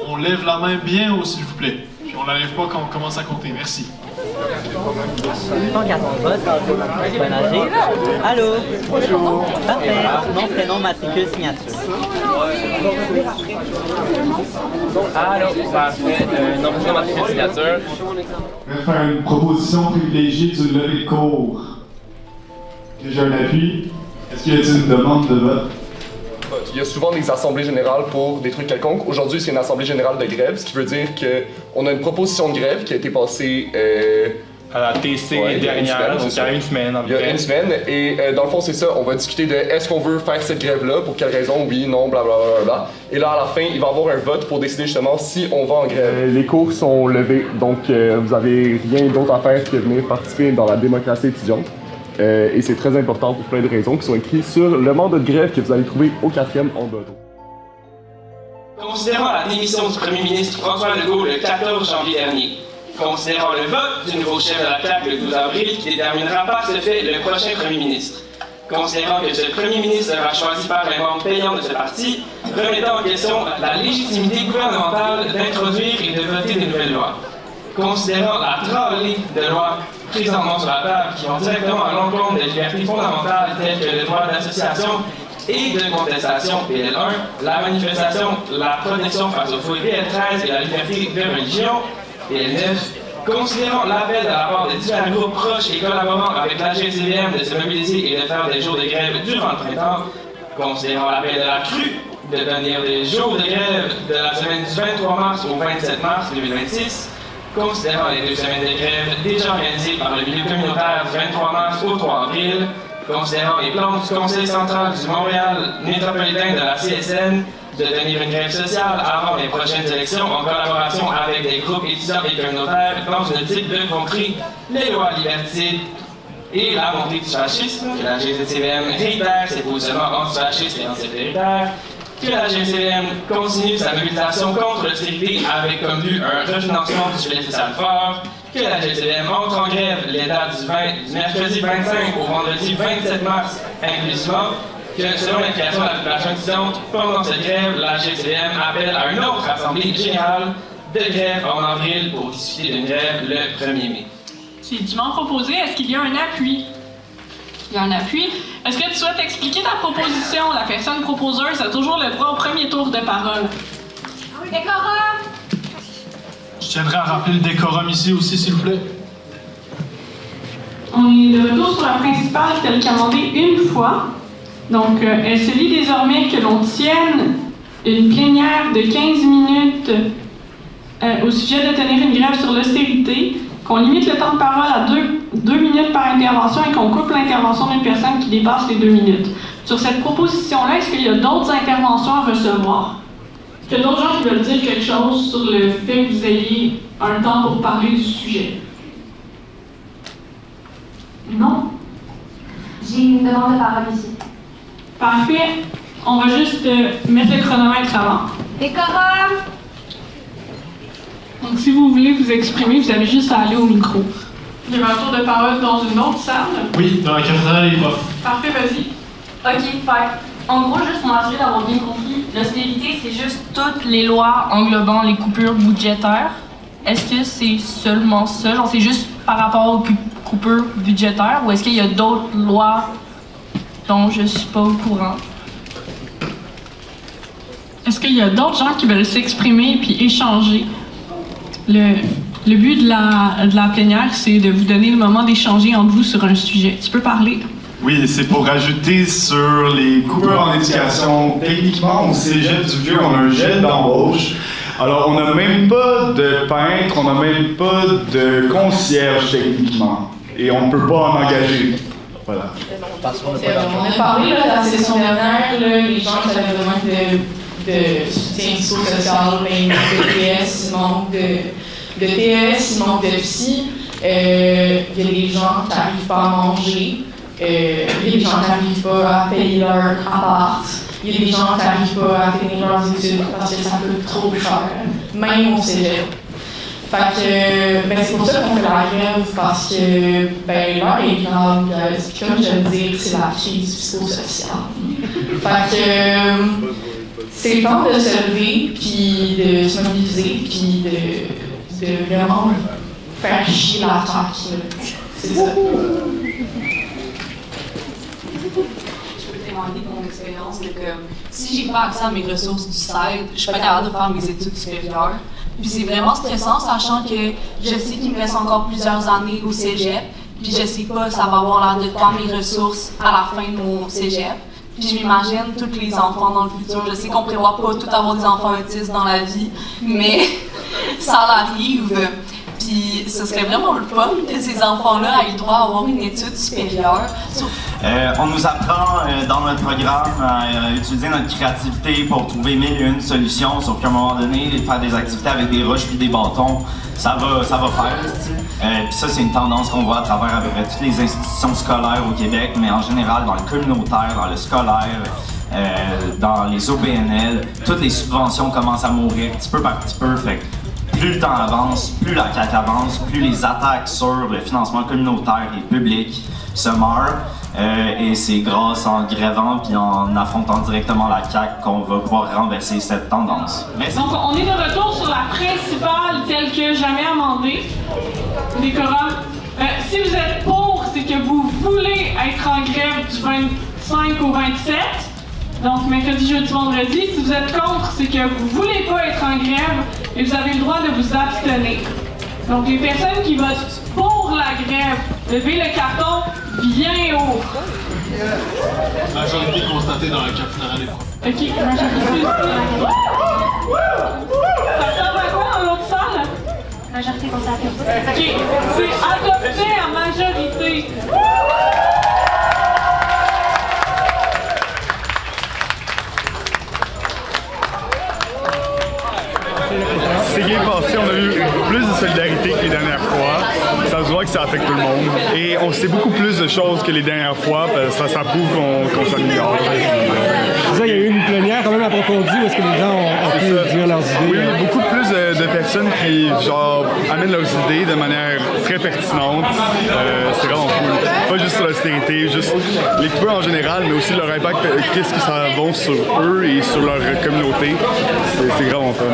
On lève la main bien haut, s'il vous plaît. Puis on la lève pas quand on commence à compter. Merci. Tant qu'à ton poste, bonne âgée. Allô? Bonjour. Parfait. Nom, prénom, matricule, signature. Allô, parfait. Nom, prénom, matricule, signature. Je vais faire une proposition privilégiée du levée de cours. J'ai un appui. Est-ce qu'il y a une demande de vote? Il y a souvent des assemblées générales pour des trucs quelconques. Aujourd'hui, c'est une assemblée générale de grève, ce qui veut dire qu'on a une proposition de grève qui a été passée à la TC dernière, donc il y a une semaine. Il y a une semaine, et dans le fond, c'est ça. On va discuter de est-ce qu'on veut faire cette grève-là, pour quelle raison, oui, non, blablabla. Et là, à la fin, il va y avoir un vote pour décider justement si on va en grève. Les cours sont levés, donc vous avez rien d'autre à faire que venir participer dans la démocratie étudiante. Et c'est très important pour plein de raisons qui sont écrites sur le mandat de grève que vous allez trouver au 4e en bas. Considérant la démission du premier ministre François Legault le 14 janvier dernier, considérant le vote du nouveau chef de la CAQ le 12 avril qui déterminera par ce fait le prochain premier ministre, considérant que ce premier ministre sera choisi par les membres payants de ce parti, remettant en question la légitimité gouvernementale d'introduire et de voter de nouvelles lois, considérant la tralée de lois présentement sur la table qui vont directement à l'encontre des libertés fondamentales telles que le droit d'association et de contestation PL1, la manifestation, la protection face aux fouilles PL13 et la liberté de religion PL9, considérant l'appel de la part de divers groupes proches et collaborant avec la GCVM de se mobiliser et de faire des jours de grève durant le printemps, considérant l'appel de la CRU de donner des jours de grève de la semaine du 23 mars au 27 mars 2026, considérant les 2 semaines de grève déjà organisées par le milieu communautaire du 23 mars au 3 avril, considérant les plans du Conseil central du Montréal métropolitain de la CSN de tenir une grève sociale avant les prochaines élections en collaboration avec des groupes étudiants et communautaires dans une optique de contrer les lois liberticides et la montée du fascisme, que la GCVM réitère ses positionnements antifascistes et antisécuritaires, que la GCVM continue sa mobilisation contre l'austérité avec comme but un refinancement du filet social fort, que la GCVM entre en grève les dates du mercredi 25 au vendredi 27 mars inclusivement, que selon l'indication de la population étudiante, pendant cette grève, la GCVM appelle à une autre assemblée générale de grève en avril pour discuter d'une grève le 1er mai. C'est dûment proposé. Est-ce qu'il y a un appui? Il y a un appui. Est-ce que tu souhaites expliquer ta proposition? La personne proposeuse a toujours le droit au premier tour de parole. Décorum! Je tiendrai à rappeler le décorum ici aussi, s'il vous plaît. On est de retour sur la principale telle qu'amendée une fois. Donc, elle se lit désormais que l'on tienne une plénière de 15 minutes au sujet de tenir une grève sur l'austérité, qu'on limite le temps de parole à 2 minutes par intervention et qu'on coupe l'intervention d'une personne qui dépasse les 2 minutes. Sur cette proposition-là, est-ce qu'il y a d'autres interventions à recevoir? Est-ce qu'il y a d'autres gens qui veulent dire quelque chose sur le fait que vous ayez un temps pour parler du sujet? Non? J'ai une demande de parole ici. Parfait. On va juste mettre le chronomètre avant. Décorum! Donc, si vous voulez vous exprimer, vous avez juste à aller au micro. Il y a un tour de parole dans une autre salle. Oui, dans la cafétéria des profs. Parfait, vas-y. OK, fait. En gros, juste pour m'assurer d'avoir bien compris, l'austérité, c'est juste toutes les lois englobant les coupures budgétaires. Est-ce que c'est seulement ça? Genre, c'est juste par rapport aux coupures budgétaires ou est-ce qu'il y a d'autres lois dont je suis pas au courant? Est-ce qu'il y a d'autres gens qui veulent s'exprimer puis échanger? Le but de la plénière, c'est de vous donner le moment d'échanger entre vous sur un sujet. Tu peux parler? Oui, c'est pour rajouter sur les coupures en éducation. Techniquement, au cégep du Vieux, on a un gel d'embauche. Alors, on n'a même pas de peintre, on n'a même pas de concierge techniquement. Et on ne peut pas en engager. Voilà. On a parlé là, la session dernière, là, les gens qui avaient besoin de soutien psychosocial, ben, de TS, il manque de TS, il manque de psy. Il y a des gens qui n'arrivent pas à manger. Il y a des gens qui n'arrivent pas à payer leur appart. Il y a des gens qui n'arrivent pas à finir leurs études parce que ça coûte trop cher, même au cégep. Fait que, ben, c'est pour ça qu'on fait la grève, parce que, ben, l'heure est grave, comme je le dis, c'est la crise psychosociale. Fait que, c'est le temps de se lever, puis de se mobiliser, puis de vraiment faire chier la terre. C'est ça. Témoigner de mon expérience de que si j'ai pas accès à mes ressources du site, je suis pas capable de faire mes études supérieures. Puis c'est vraiment stressant, sachant que je sais qu'il me reste encore plusieurs années au cégep, puis je sais pas ça va avoir l'air de quoi mes ressources à la fin de mon cégep. Puis je m'imagine tous les enfants dans le futur. Je sais qu'on prévoit pas tout avoir des enfants autistes dans la vie, mais ça arrive. Puis ce serait vraiment le fun que ces enfants-là aient le droit à avoir une étude supérieure. On nous apprend dans notre programme à utiliser notre créativité pour trouver mille et une solutions, sauf qu'à un moment donné, faire des activités avec des roches puis des bâtons, ça va faire. Puis ça, c'est une tendance qu'on voit à travers à peu près toutes les institutions scolaires au Québec, mais en général dans le communautaire, dans le scolaire, dans les OBNL, toutes les subventions commencent à mourir petit peu par petit peu. Fait que plus le temps avance, plus la CAQ avance, plus les attaques sur le financement communautaire et public se meurent. Et c'est grâce en grévant puis en affrontant directement la CAQ qu'on va pouvoir renverser cette tendance. Merci. Donc, on est de retour sur la principale telle que jamais amendée. Décorum. Si vous êtes pour, c'est que vous voulez être en grève du 25 au 27. Donc, mercredi, jeudi, vendredi. Si vous êtes contre, c'est que vous voulez pas être en grève et vous avez le droit de vous abstenir. Donc, les personnes qui votent pour la grève, levez le carton bien haut. Majorité constatée dans la capitale des profs. OK, majorité. Ça ressemble à quoi dans l'autre salle? Majorité constatée. OK, c'est adopté à majorité. C'est bien passé, on a eu plus de solidarité que les dernières fois. Ça se voit que ça affecte tout le monde. Et on sait beaucoup plus de choses que les dernières fois, parce que ça prouve qu'on s'améliore. Il y a eu une plénière quand même approfondie où est-ce que les gens ont pu dire leurs idées. Oui, beaucoup plus de personnes qui amènent leurs idées de manière très pertinente. C'est vraiment cool. Pas juste sur l'austérité, juste les coupeurs en général, mais aussi leur impact, qu'est-ce que ça va sur eux et sur leur communauté. C'est vraiment fun.